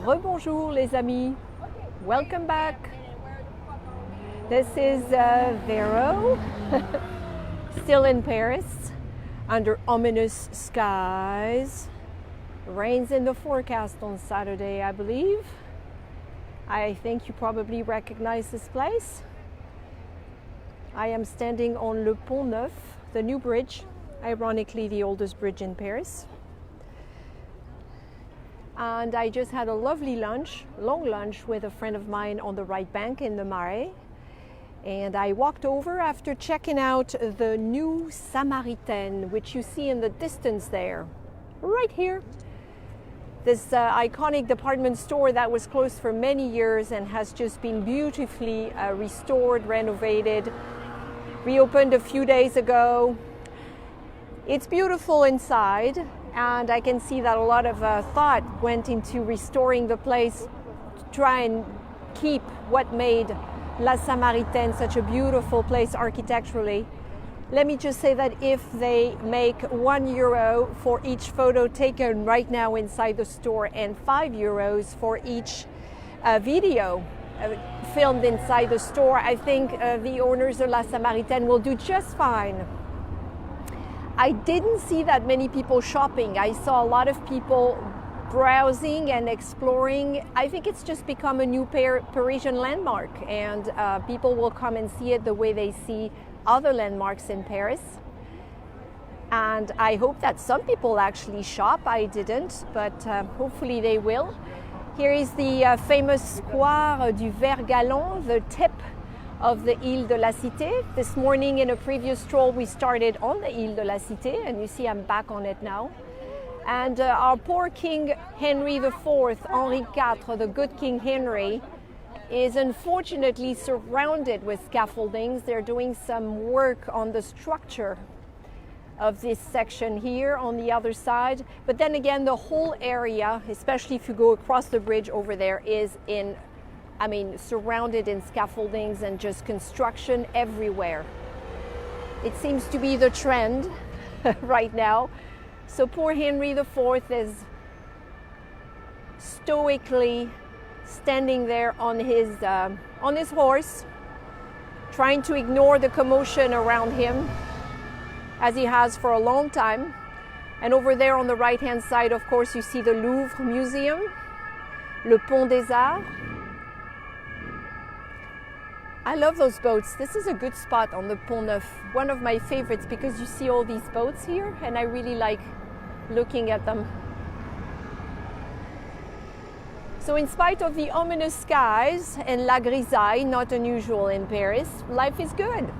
Rebonjour les amis, welcome back. This is Véro, still in Paris, under ominous skies. Rains in the forecast on Saturday, I believe. I think you probably recognize this place. I am standing on le Pont Neuf, the new bridge, ironically the oldest bridge in Paris. And I just had a lovely lunch, long lunch with a friend of mine on the right bank in the Marais. And I walked over after checking out the new Samaritaine, which you see in the distance there, right here. This iconic department store that was closed for many years and has just been beautifully restored, renovated, reopened a few days ago. It's beautiful inside. And I can see that a lot of thought went into restoring the place to try and keep what made La Samaritaine such a beautiful place architecturally. Let me just say that if they make €1 for each photo taken right now inside the store and €5 for each video filmed inside the store, I think the owners of La Samaritaine will do just fine. I didn't see that many people shopping. I saw a lot of people browsing and exploring. I think it's just become a new Parisian landmark, and people will come and see it the way they see other landmarks in Paris. And I hope that some people actually shop. I didn't, but hopefully they will. Here is the famous Square du Vert Galant, the tip of the Ile de la Cité. This morning in a previous stroll we started on the Ile de la Cité, and you see I'm back on it now. And our poor King Henry IV, Henri IV, the good King Henry, is unfortunately surrounded with scaffoldings. They're doing some work on the structure of this section here on the other side. But then again, the whole area, especially if you go across the bridge over there, is surrounded in scaffoldings and just construction everywhere. It seems to be the trend right now. So poor Henry IV is stoically standing there on his horse, trying to ignore the commotion around him, as he has for a long time. And over there on the right-hand side, of course, you see the Louvre Museum, le Pont des Arts. I love those boats. This is a good spot on the Pont Neuf, one of my favorites, because you see all these boats here and I really like looking at them. So in spite of the ominous skies and la grisaille, not unusual in Paris, life is good.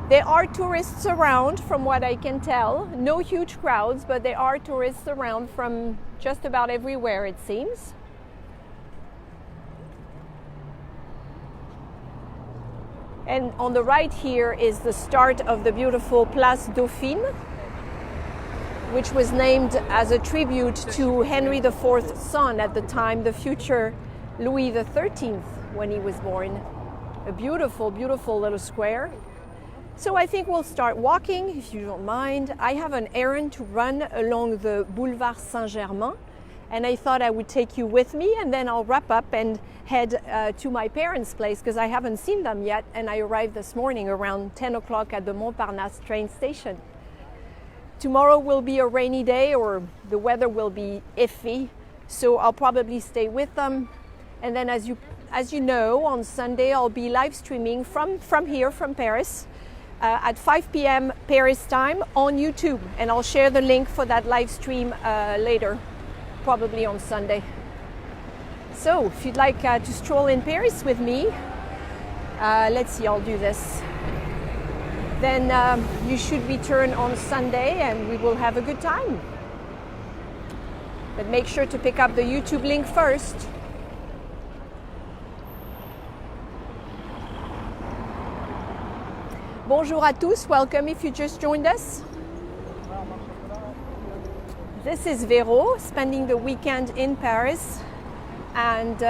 There are tourists around from what I can tell. No huge crowds, but there are tourists around from just about everywhere, it seems. And on the right here is the start of the beautiful Place Dauphine, which was named as a tribute to Henry IV's son at the time, the future Louis XIII, when he was born. A beautiful, beautiful little square. So I think we'll start walking, if you don't mind. I have an errand to run along the Boulevard Saint-Germain, and I thought I would take you with me, and then I'll wrap up and head to my parents' place, because I haven't seen them yet, and I arrived this morning around 10 o'clock at the Montparnasse train station. Tomorrow will be a rainy day, or the weather will be iffy, so I'll probably stay with them. And then as you know, on Sunday I'll be live streaming from here, from Paris, at 5 p.m. Paris time on YouTube, and I'll share the link for that live stream later, probably on Sunday. So if you'd like to stroll in Paris with me, let's see, I'll do this. Then you should return on Sunday and we will have a good time. But make sure to pick up the YouTube link first. Bonjour à tous, welcome if you just joined us. This is Véro, spending the weekend in Paris. And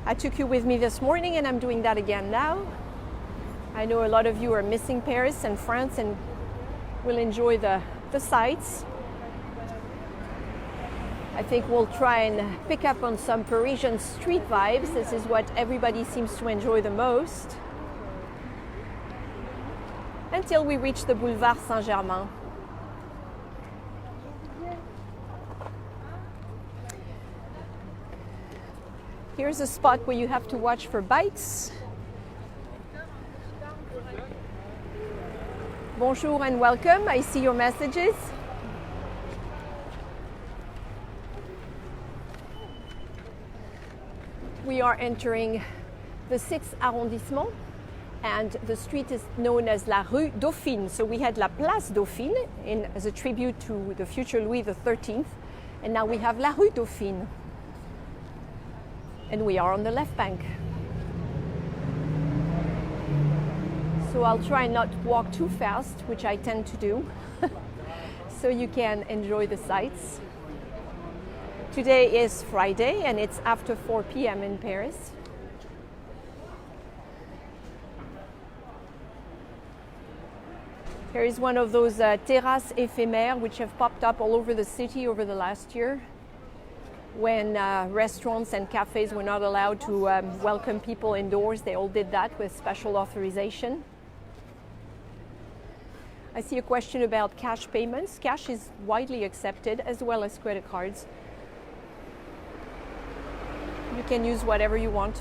I took you with me this morning, and I'm doing that again now. I know a lot of you are missing Paris and France and will enjoy the sights. I think we'll try and pick up on some Parisian street vibes. This is what everybody seems to enjoy the most. Until we reach the Boulevard Saint-Germain. Here's a spot where you have to watch for bites. Bonjour and welcome. I see your messages. We are entering the 6th arrondissement, and the street is known as la Rue Dauphine. So we had la Place Dauphine as a tribute to the future Louis XIII, and now we have la Rue Dauphine. And we are on the left bank. So I'll try not to walk too fast, which I tend to do, so you can enjoy the sights. Today is Friday and it's after 4 p.m. in Paris. Here is one of those terrasses éphémères which have popped up all over the city over the last year, when restaurants and cafes were not allowed to welcome people indoors. They all did that with special authorization. I see a question about cash payments. Cash is widely accepted, as well as credit cards. You can use whatever you want.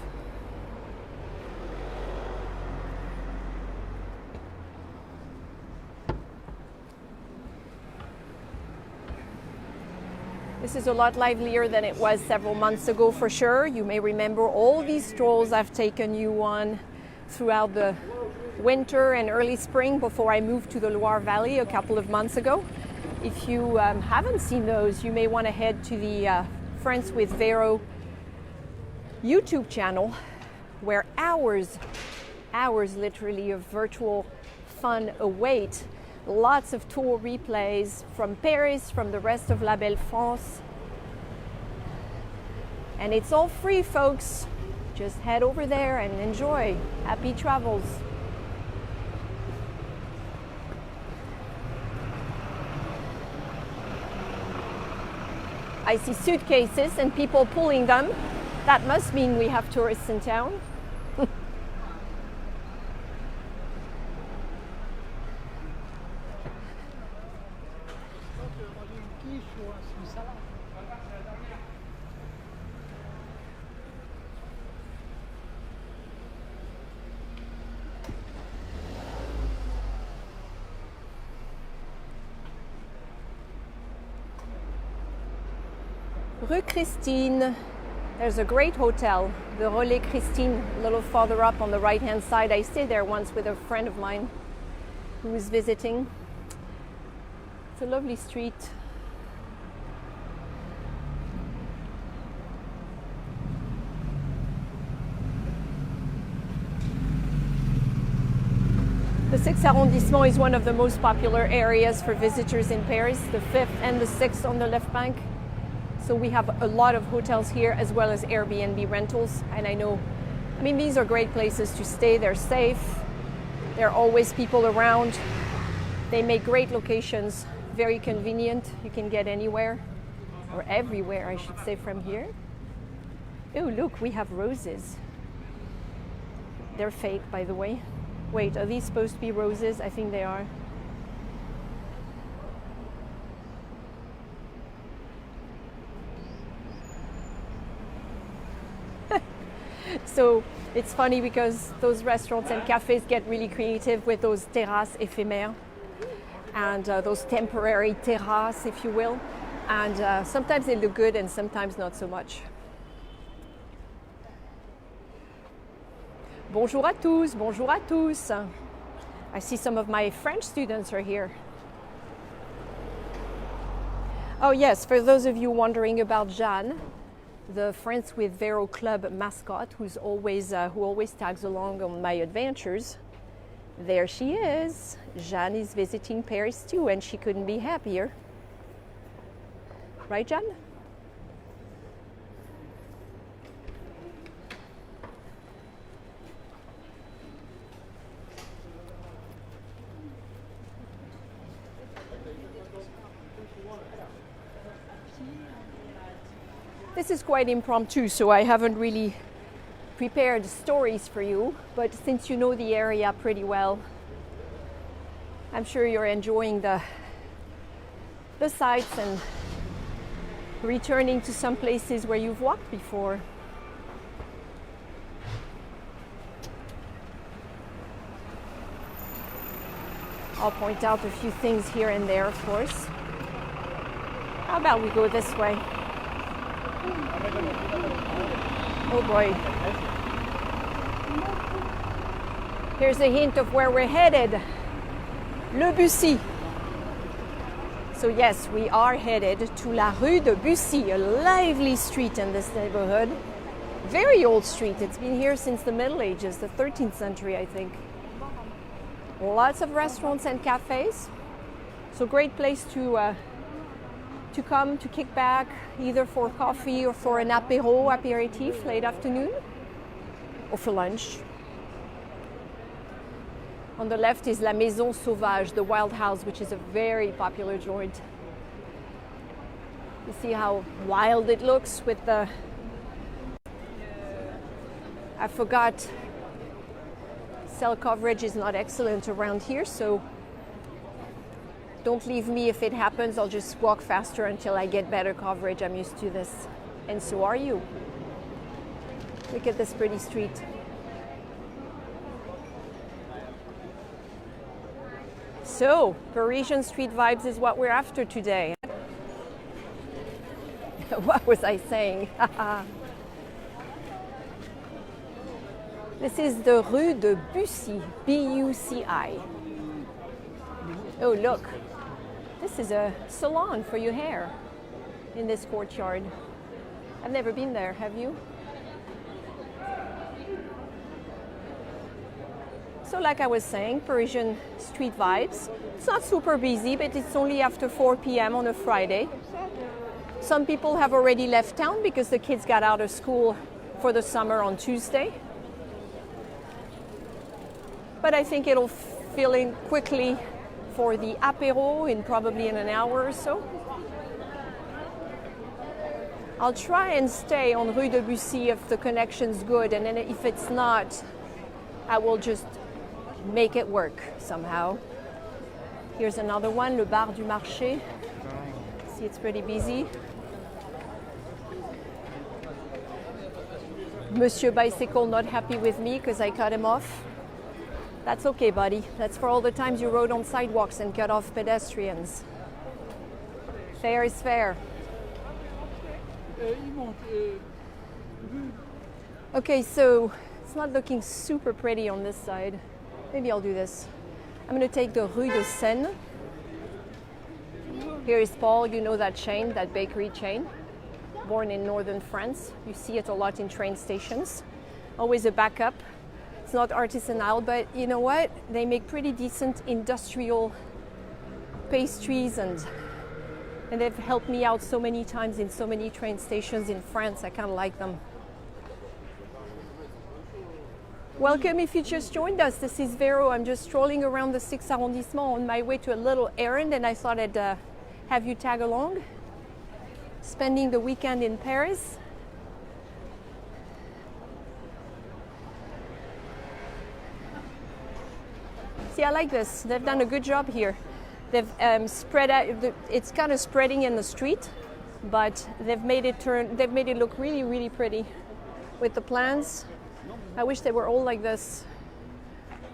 This is a lot livelier than it was several months ago, for sure. You may remember all these strolls I've taken you on throughout the winter and early spring before I moved to the Loire Valley a couple of months ago. If you haven't seen those, you may want to head to the Friends with Véro YouTube channel, where hours literally of virtual fun await. Lots of tour replays from Paris, from the rest of La Belle France. And it's all free, folks. Just head over there and enjoy. Happy travels. I see suitcases and people pulling them. That must mean we have tourists in town. Rue Christine, there's a great hotel, the Relais Christine, a little farther up on the right-hand side. I stayed there once with a friend of mine who was visiting. It's a lovely street. The 6th arrondissement is one of the most popular areas for visitors in Paris, the 5th and the 6th on the left bank. So we have a lot of hotels here, as well as Airbnb rentals. And I mean, these are great places to stay. They're safe. There are always people around. They make great locations, very convenient. You can get anywhere, or everywhere, I should say, from here. Oh, look, we have roses. They're fake, by the way. Wait, are these supposed to be roses? I think they are. So it's funny because those restaurants and cafes get really creative with those terrasses éphémères and those temporary terrasses, if you will. And sometimes they look good and sometimes not so much. Bonjour à tous, bonjour à tous. I see some of my French students are here. Oh yes, for those of you wondering about Jeanne, the Friends with Véro Club mascot, who always tags along on my adventures. There she is. Jeanne is visiting Paris too, and she couldn't be happier. Right, Jeanne? This is quite impromptu, so I haven't really prepared stories for you, but since you know the area pretty well, I'm sure you're enjoying the sights and returning to some places where you've walked before. I'll point out a few things here and there, of course. How about we go this way? Oh boy. Here's a hint of where we're headed. Le Buci. So yes, we are headed to la Rue de Buci, a lively street in this neighborhood. Very old street. It's been here since the Middle Ages, the 13th century, I think. Lots of restaurants and cafes. So great place to come to kick back, either for coffee or for an aperitif late afternoon, or for lunch. On the left is La Maison Sauvage, the wild house, which is a very popular joint. You see how wild it looks with the... I forgot, cell coverage is not excellent around here, so don't leave me if it happens. I'll just walk faster until I get better coverage. I'm used to this, and so are you. Look at this pretty street. So, Parisian street vibes is what we're after today. What was I saying? This is the Rue de Buci, B-U-C-I. Oh, look. This is a salon for your hair in this courtyard. I've never been there, have you? So like I was saying, Parisian street vibes. It's not super busy, but it's only after 4 p.m. on a Friday. Some people have already left town because the kids got out of school for the summer on Tuesday. But I think it'll fill in quickly for the apéro in probably in an hour or so. I'll try and stay on Rue de Buci if the connection's good, and then if it's not, I will just make it work somehow. Here's another one, Le Bar du Marché. See, it's pretty busy. Monsieur Bicycle not happy with me because I cut him off. That's okay, buddy. That's for all the times you rode on sidewalks and cut off pedestrians. Fair is fair. Okay, so it's not looking super pretty on this side. Maybe I'll do this. I'm going to take the Rue de Seine. Here is Paul, you know that chain, that bakery chain, born in northern France. You see it a lot in train stations. Always a backup. It's not artisanal, but you know what? They make pretty decent industrial pastries, and they've helped me out so many times in so many train stations in France. I kind of like them. Welcome if you just joined us. This is Véro. I'm just strolling around the 6th arrondissement on my way to a little errand, and I thought I'd have you tag along. Spending the weekend in Paris. See, I like this. They've done a good job here. They've spread out. It's kind of spreading in the street, but they've made it look really, really pretty with the plants. I wish they were all like this.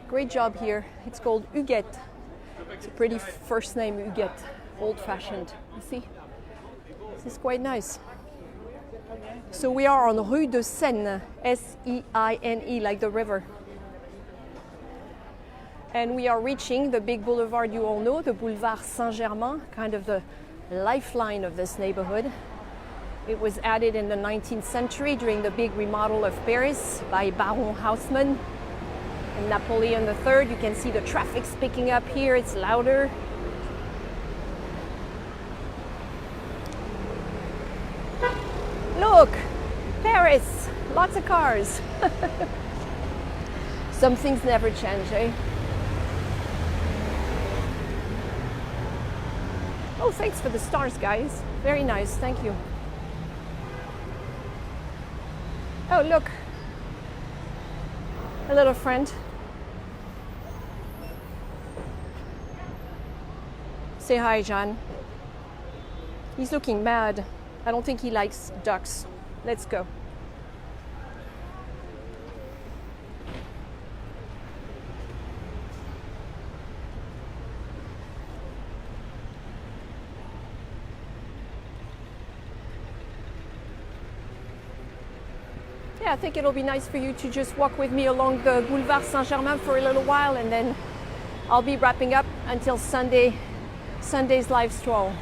Great job here. It's called Huguette. It's a pretty first name, Huguette. Old-fashioned. You see? This is quite nice. So we are on Rue de Seine, S-E-I-N-E, like the river. And we are reaching the big boulevard you all know, the Boulevard Saint-Germain, kind of the lifeline of this neighborhood. It was added in the 19th century during the big remodel of Paris by Baron Haussmann and Napoleon III. You can see the traffic's picking up here. It's louder. Look, Paris, lots of cars. Some things never change, eh? Oh, thanks for the stars, guys. Very nice, thank you. Oh, look. A little friend. Say hi, John. He's looking mad. I don't think he likes ducks. Let's go. Yeah, I think it'll be nice for you to just walk with me along the Boulevard Saint-Germain for a little while, and then I'll be wrapping up until Sunday's live stroll.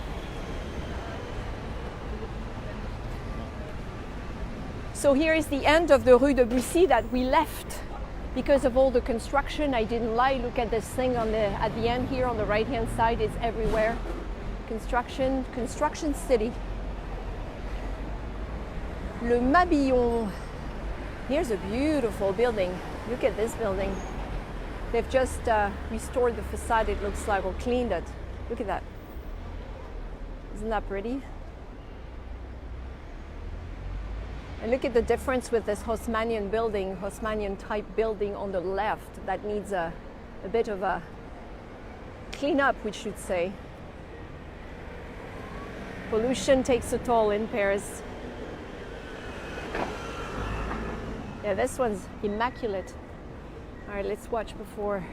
So here is the end of the Rue de Buci that we left because of all the construction. I didn't lie. Look at this thing at the end here on the right-hand side. It's everywhere. Construction city. Le Mabillon. Here's a beautiful building. Look at this building. They've just restored the facade, it looks like, or cleaned it. Look at that. Isn't that pretty? And look at the difference with this Haussmannian building, Haussmannian type building on the left that needs a bit of a cleanup, we should say. Pollution takes a toll in Paris. Yeah, this one's immaculate. All right, let's watch before.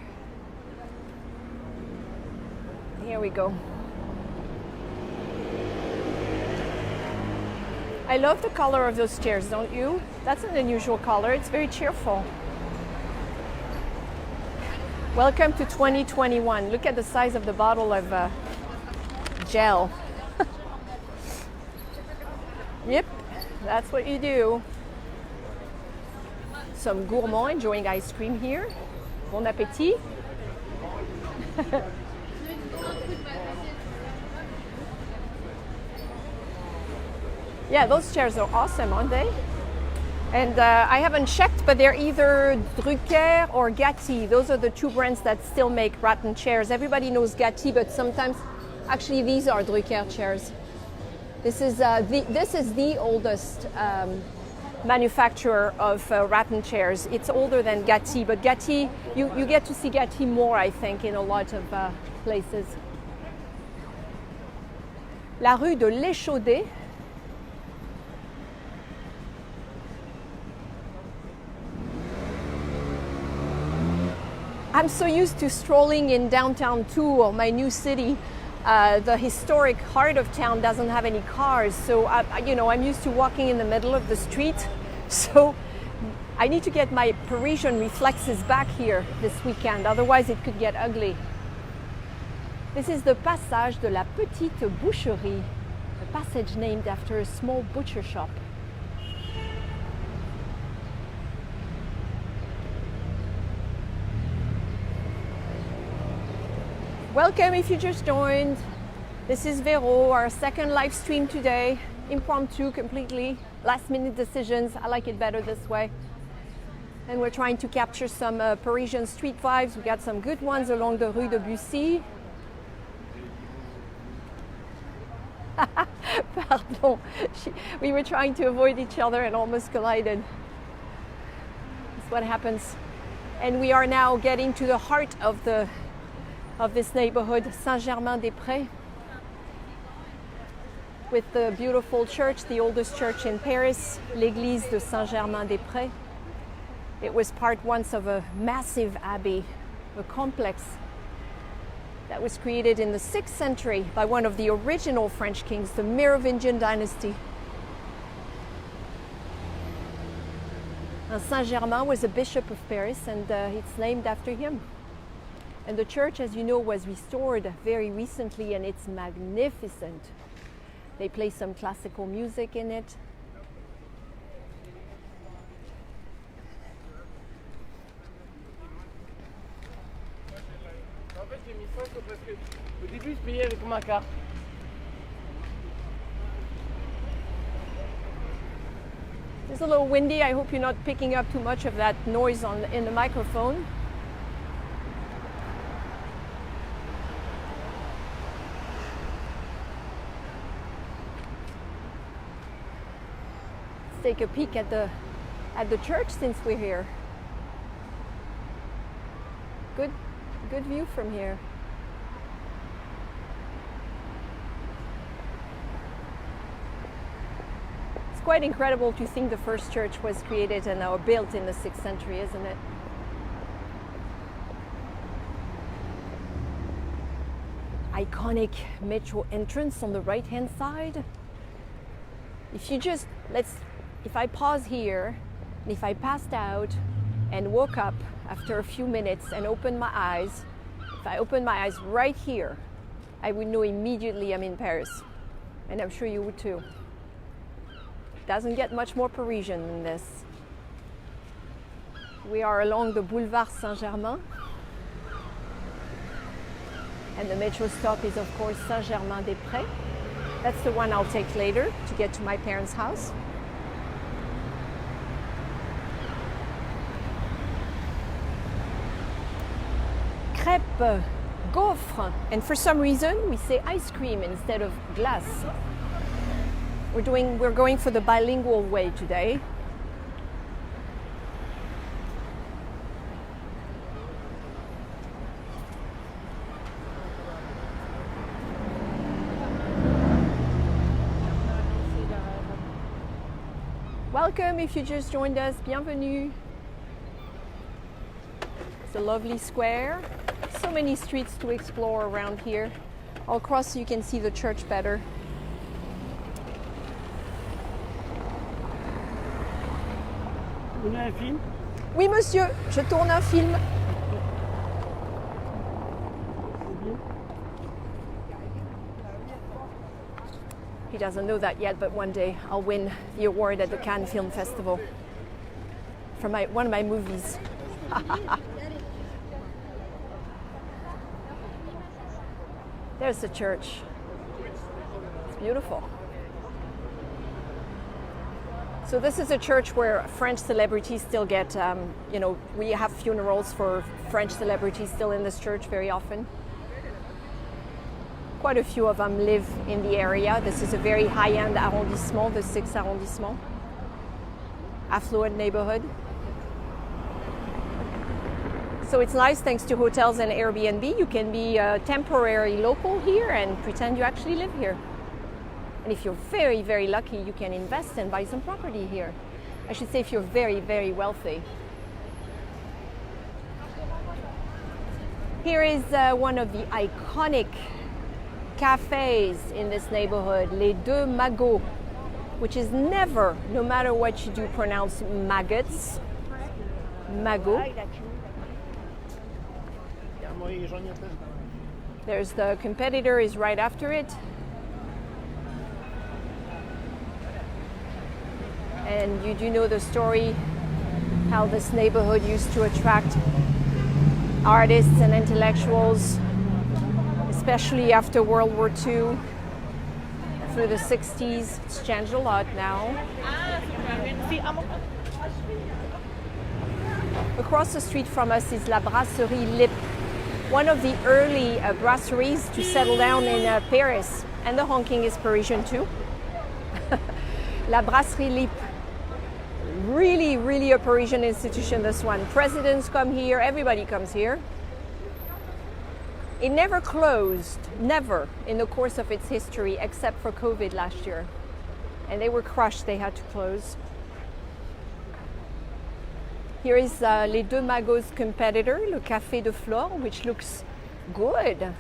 Here we go. I love the color of those chairs, don't you? That's an unusual color. It's very cheerful. Welcome to 2021. Look at the size of the bottle of gel. Yep, that's what you do. Some gourmands enjoying ice cream here. Bon appétit. Yeah, those chairs are awesome, aren't they? And I haven't checked, but they're either Drucker or Gatti. Those are the two brands that still make rattan chairs. Everybody knows Gatti, but sometimes, actually, these are Drucker chairs. This is the oldest manufacturer of rattan chairs. It's older than Gatti, but Gatti, you get to see Gatti more, I think, in a lot of places. La rue de l'Échaudé. I'm so used to strolling in downtown Tours, my new city. The historic heart of town doesn't have any cars, so I'm used to walking in the middle of the street. So I need to get my Parisian reflexes back here this weekend, otherwise it could get ugly. This is the Passage de la Petite Boucherie, a passage named after a small butcher shop. Welcome if you just joined. This is Véro, our second live stream today. Impromptu, completely, last minute decisions. I like it better this way. And we're trying to capture some Parisian street vibes. We got some good ones along the Rue de Buci. Pardon, we were trying to avoid each other and almost collided. That's what happens. And we are now getting to the heart of this neighborhood, Saint-Germain-des-Pres, with the beautiful church, the oldest church in Paris, l'Église de Saint-Germain-des-Pres. It was part once of a massive abbey, a complex that was created in the 6th century by one of the original French kings, the Merovingian dynasty. Saint-Germain was a bishop of Paris, and it's named after him. And the church, as you know, was restored very recently, and it's magnificent. They play some classical music in it. It's a little windy. I hope you're not picking up too much of that noise in the microphone. Let's take a peek at at the church since we're here. Good view from here. It's quite incredible to think the first church was created and or built in the 6th century, isn't it? Iconic metro entrance on the right hand side. If you just, if I pause here, and if I passed out and woke up after a few minutes and opened my eyes, if I opened my eyes right here, I would know immediately I'm in Paris. And I'm sure you would too. Doesn't get much more Parisian than this. We are along the Boulevard Saint-Germain. And the metro stop is, of course, Saint-Germain-des-Pres. That's the one I'll take later to get to my parents' house. Crêpes, gaufres, and for some reason we say ice cream instead of glace. We're going for the bilingual way today. Welcome if you just joined us, bienvenue. It's a lovely square. So many streets to explore around here. All across so you can see the church better. Vous tournez un film? Oui monsieur, je tourne un film. He doesn't know that yet, but one day I'll win the award at the Cannes Film Festival for one of my movies. There's the church. It's beautiful. So this is a church where French celebrities still get, we have funerals for French celebrities still in this church very often. Quite a few of them live in the area. This is a very high-end arrondissement, the 6th arrondissement. Affluent neighborhood. So it's nice, thanks to hotels and Airbnb, you can be a temporary local here and pretend you actually live here. And if you're very, very lucky, you can invest and buy some property here. I should say if you're very, very wealthy. Here is one of the iconic cafes in this neighborhood, Les Deux Magots, which is never, no matter what you do, pronounced maggots. Magot. There's the competitor is right after it. And you do know the story, how this neighborhood used to attract artists and intellectuals, especially after World War II, through the 60s. It's changed a lot now. Across the street from us is La Brasserie Lippe, one of the early brasseries to settle down in Paris. And the honking is Parisian too. La Brasserie Lippe. Really, really a Parisian institution, this one. Presidents come here, everybody comes here. It never closed, never, in the course of its history, except for COVID last year. And they were crushed, they had to close. Here is Les Deux Magots' competitor, Le Café de Flore, which looks good.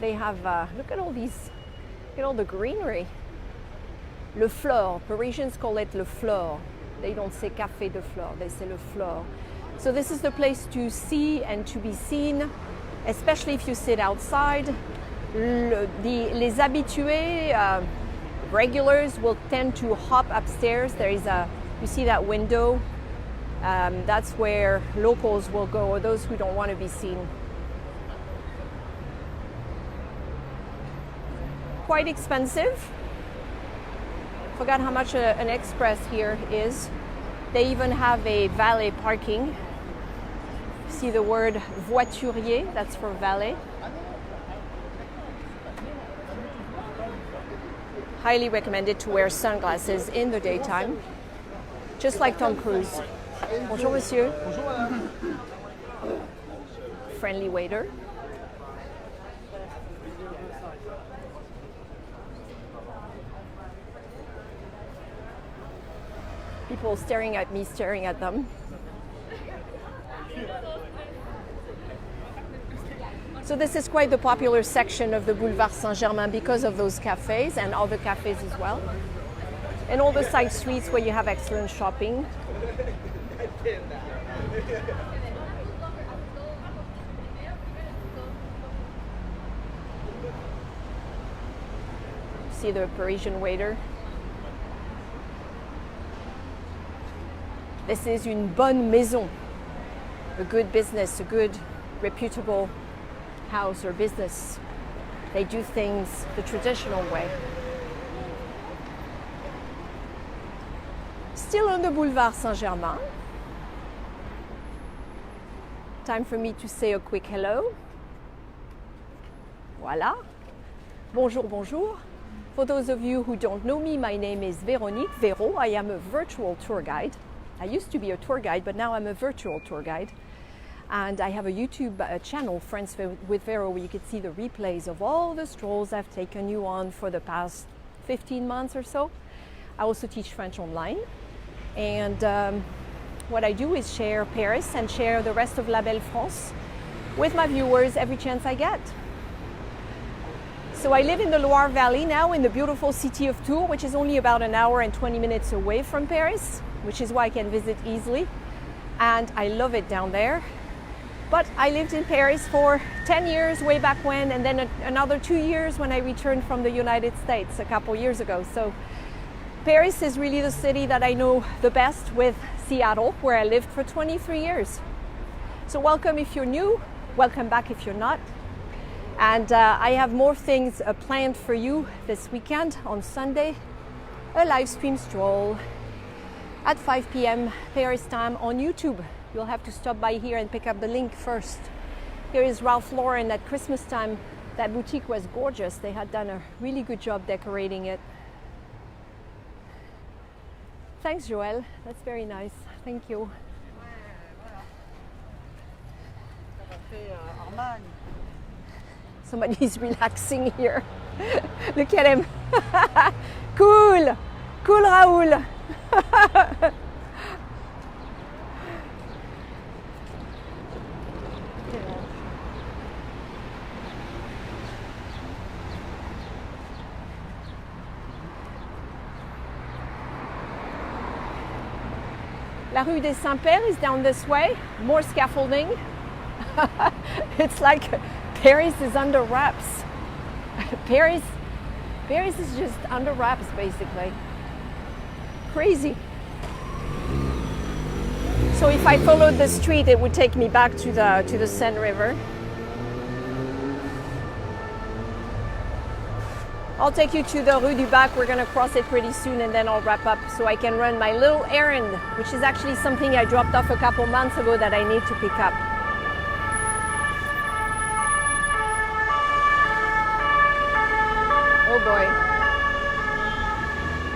They have, look at all these, look at all the greenery. Le Flore, Parisians call it Le Flore. They don't say Café de Flore, they say Le Flore. So this is the place to see and to be seen, especially if you sit outside. Les habitués, regulars will tend to hop upstairs. There is you see that window? That's where locals will go, or those who don't want to be seen. Quite expensive. Forgot how much an express here is. They even have a valet parking. See the word voiturier, that's for valet. Highly recommended to wear sunglasses in the daytime. just like Tom Cruise. Bonjour, monsieur. Bonjour, madame. Friendly waiter. People staring at me, staring at them. So this is quite the popular section of the Boulevard Saint-Germain because of those cafes and other cafes as well. And all the side streets where you have excellent shopping. See the Parisian waiter. This is une bonne maison, a good business, a good, reputable house or business. They do things the traditional way. Still on the Boulevard Saint-Germain. Time for me to say a quick hello. Voilà. Bonjour, bonjour. For those of you who don't know me, my name is Véronique, Véro. I am a virtual tour guide. I used to be a tour guide, but now I'm a virtual tour guide. And I have a YouTube channel, Friends with Véro, where you can see the replays of all the strolls I've taken you on for the past 15 months or so. I also teach French online. And what I do is share Paris and share the rest of La Belle France with my viewers every chance I get. So I live in the Loire Valley now in the beautiful city of Tours, which is only about an hour and 20 minutes away from Paris, which is why I can visit easily. And I love it down there. But I lived in Paris for 10 years way back when, and then another 2 years when I returned from the United States a couple years ago. So Paris is really the city that I know the best, with Seattle, where I lived for 23 years. So welcome if you're new, welcome back if you're not. And I have more things planned for you this weekend on Sunday. A live stream stroll at 5 p.m. Paris time on YouTube. You'll have to stop by here and pick up the link first. Here is Ralph Lauren at Christmas time. That boutique was gorgeous. They had done a really good job decorating it. Thanks, Joël. That's very nice. Thank you. Somebody's relaxing here. Look at him. Cool. Cool, Raoul. La Rue de Saint-Père is down this way. More scaffolding. It's like Paris is under wraps. Paris is just under wraps, basically. Crazy. So if I followed the street, it would take me back to the Seine River. I'll take you to the Rue du Bac. We're going to cross it pretty soon, and then I'll wrap up so I can run my little errand, which is actually something I dropped off a couple months ago that I need to pick up. Oh boy.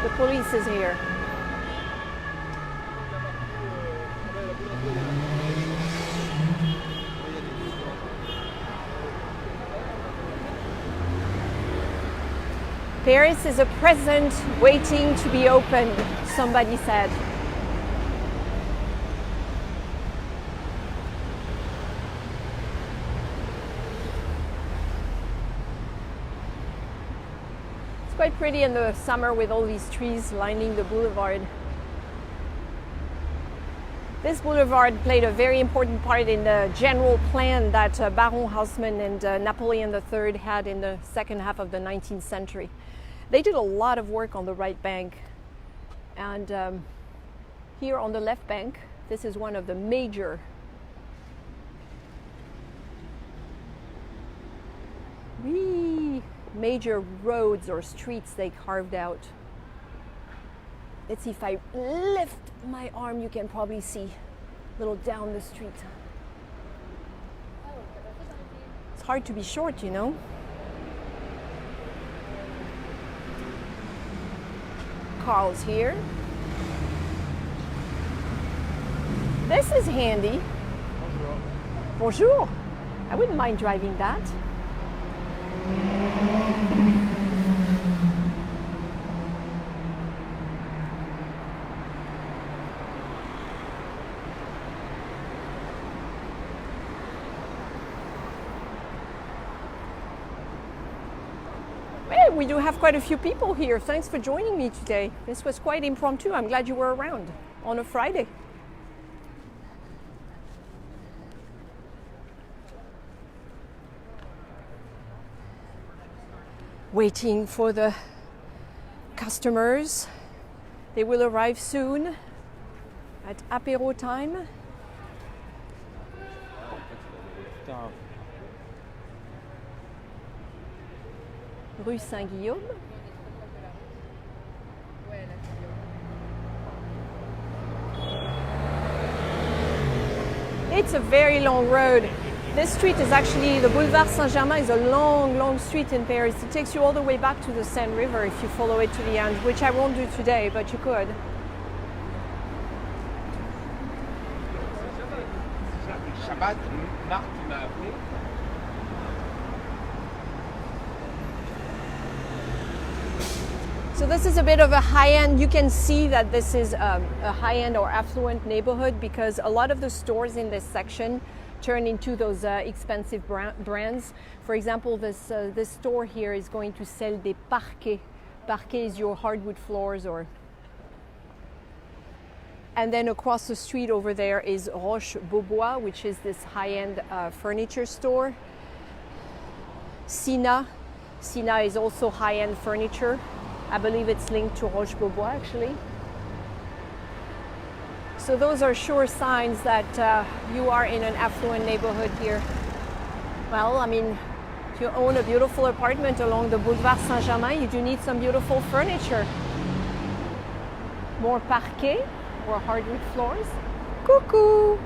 The police is here. Paris is a present waiting to be opened, somebody said. It's quite pretty in the summer with all these trees lining the boulevard. This boulevard played a very important part in the general plan that Baron Haussmann and Napoleon III had in the second half of the 19th century. They did a lot of work on the right bank, and here on the left bank, this is one of the major roads or streets they carved out. Let's see, if I lift my arm, you can probably see a little down the street. It's hard to be short, you know. Carl's here. This is handy. Bonjour. I wouldn't mind driving that. We do have quite a few people here. Thanks for joining me today. This was quite impromptu. I'm glad you were around on a Friday. Waiting for the customers. They will arrive soon at apéro time. Rue Saint-Guillaume. It's a very long road. This street is actually, the Boulevard Saint-Germain is a long, long street in Paris. It takes you all the way back to the Seine River if you follow it to the end, which I won't do today, but you could. So this is a bit of a high-end, you can see that this is a high-end or affluent neighborhood because a lot of the stores in this section turn into those expensive brands. For example, this store here is going to sell des parquets. Parquet is your hardwood floors And then across the street over there is Roche-Beaubois, which is this high-end furniture store. Sina is also high-end furniture. I believe it's linked to Roche-Beaubois actually. So those are sure signs that you are in an affluent neighborhood here. Well, I mean, if you own a beautiful apartment along the Boulevard Saint-Germain, you do need some beautiful furniture. More parquet or hardwood floors. Coucou!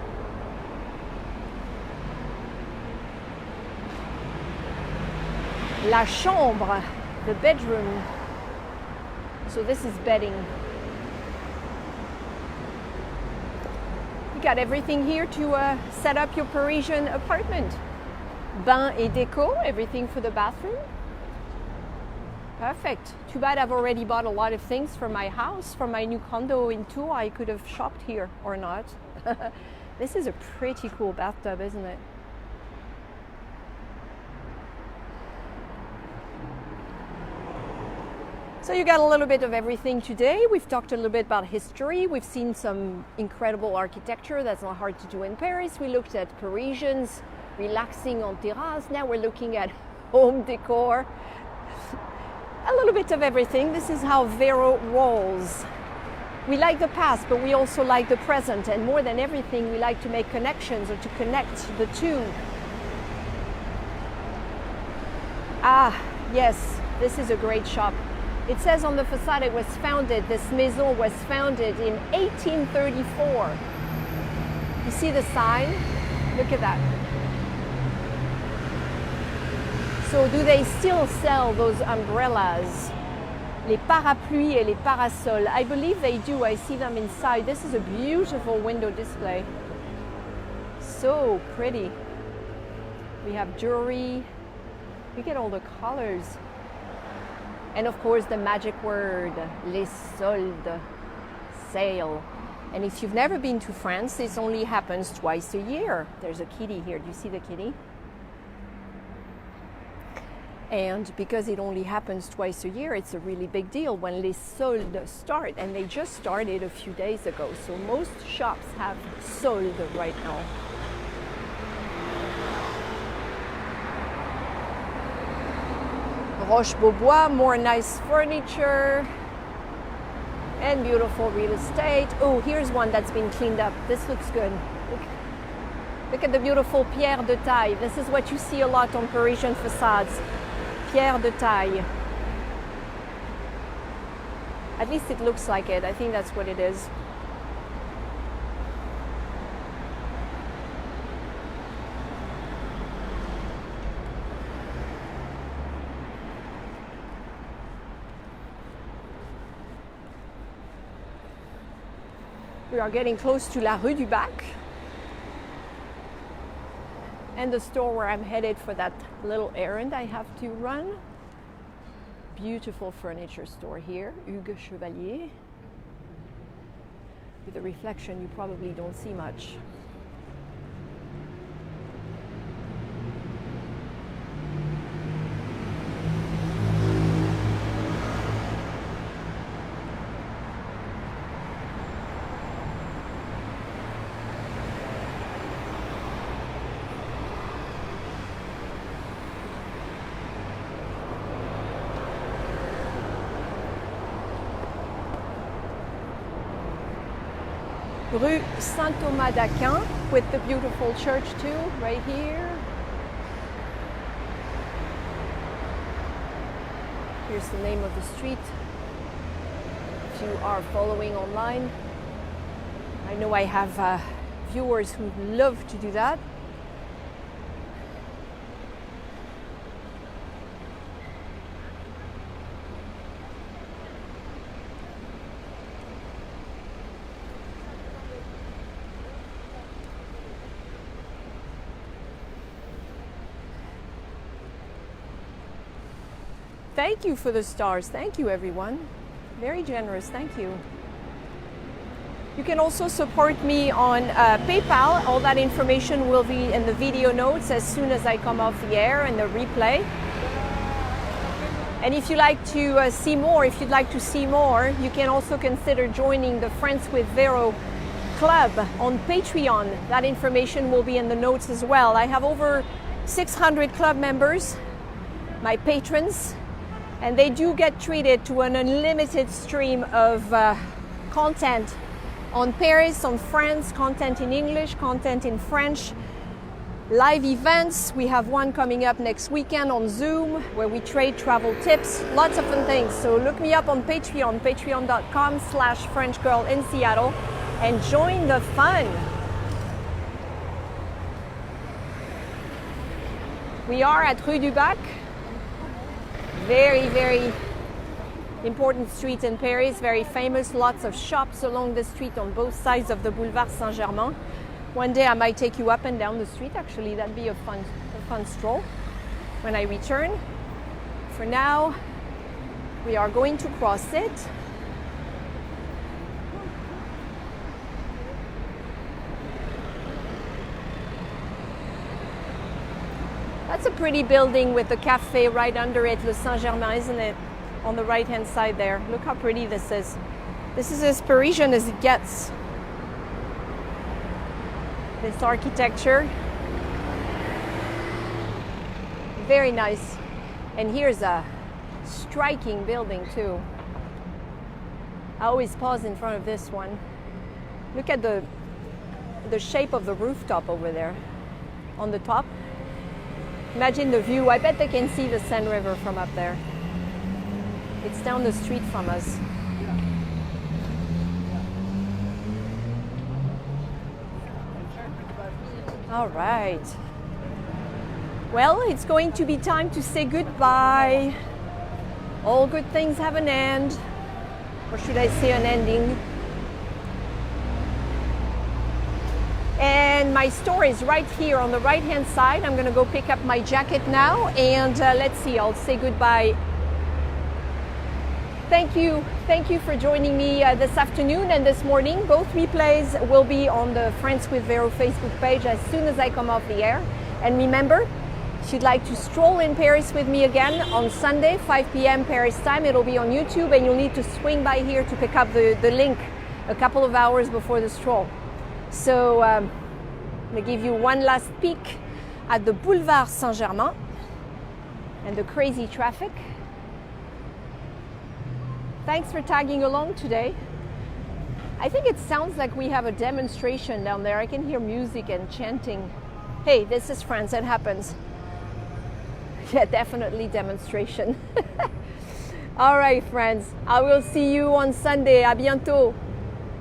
La chambre, the bedroom. So this is bedding. You got everything here to set up your Parisian apartment. Bain et déco, everything for the bathroom. Perfect. Too bad I've already bought a lot of things for my house, for my new condo in Tours. I could have shopped here or not. This is a pretty cool bathtub, isn't it? So you got a little bit of everything today. We've talked a little bit about history. We've seen some incredible architecture that's not hard to do in Paris. We looked at Parisians relaxing on terrace. Now we're looking at home decor. A little bit of everything. This is how Véro rolls. We like the past, but we also like the present. And more than everything, we like to make connections or to connect the two. Ah, yes, this is a great shop. It says on the facade it was founded, this maison was founded in 1834. You see the sign? Look at that. So do they still sell those umbrellas? Les parapluies et les parasols. I believe they do. I see them inside. This is a beautiful window display. So pretty. We have jewelry. We get all the colors. And of course the magic word, les soldes, sale. And if you've never been to France, this only happens twice a year. There's a kitty here. Do you see the kitty? And because it only happens twice a year, it's a really big deal when les soldes start. And they just started a few days ago. So most shops have soldes right now. Roche-Beaubois, more nice furniture and beautiful real estate. Oh, here's one that's been cleaned up. This looks good. Look at the beautiful pierre de taille. This is what you see a lot on Parisian facades. Pierre de taille. At least it looks like it. I think that's what it is. We are getting close to la Rue du Bac and the store where I'm headed for that little errand I have to run. Beautiful furniture store here, Hugues Chevalier. With the reflection, you probably don't see much. Rue Saint-Thomas d'Aquin with the beautiful church too, right here. Here's the name of the street. If you are following online, I know I have viewers who love to do that. Thank you for the stars. Thank you, everyone. Very generous. Thank you. You can also support me on PayPal. All that information will be in the video notes as soon as I come off the air and the replay. And if you like to see more, if you'd like to see more, you can also consider joining the Friends with Véro club on Patreon. That information will be in the notes as well. I have over 600 club members, my patrons, and they do get treated to an unlimited stream of content on Paris, on France, content in English, content in French, live events. We have one coming up next weekend on Zoom where we trade travel tips, lots of fun things. So look me up on Patreon, patreon.com/FrenchGirl in Seattle, and join the fun. We are at Rue du Bac. Very, very important street in Paris, very famous, lots of shops along the street on both sides of the Boulevard Saint-Germain. One day I might take you up and down the street, actually. That'd be a fun stroll when I return. For now, we are going to cross it. That's a pretty building with the cafe right under it, Le Saint-Germain, isn't it? On the right-hand side there. Look how pretty this is. This is as Parisian as it gets. This architecture. Very nice. And here's a striking building too. I always pause in front of this one. Look at the shape of the rooftop over there on the top. Imagine the view. I bet they can see the Seine River from up there. It's down the street from us. All right. Well, it's going to be time to say goodbye. All good things have an end. Or should I say an ending? And my store is right here on the right-hand side. I'm going to go pick up my jacket now. And let's see, I'll say goodbye. Thank you for joining me this afternoon and this morning. Both replays will be on the Friends with Véro Facebook page as soon as I come off the air. And remember, if you'd like to stroll in Paris with me again on Sunday, 5 p.m. Paris time, it'll be on YouTube, and you'll need to swing by here to pick up the link a couple of hours before the stroll. So I'm going to give you one last peek at the Boulevard Saint-Germain and the crazy traffic. Thanks for tagging along today. I think it sounds like we have a demonstration down there. I can hear music and chanting. Hey, this is France, it happens. Yeah, definitely demonstration. All right, friends. I will see you on Sunday. À bientôt.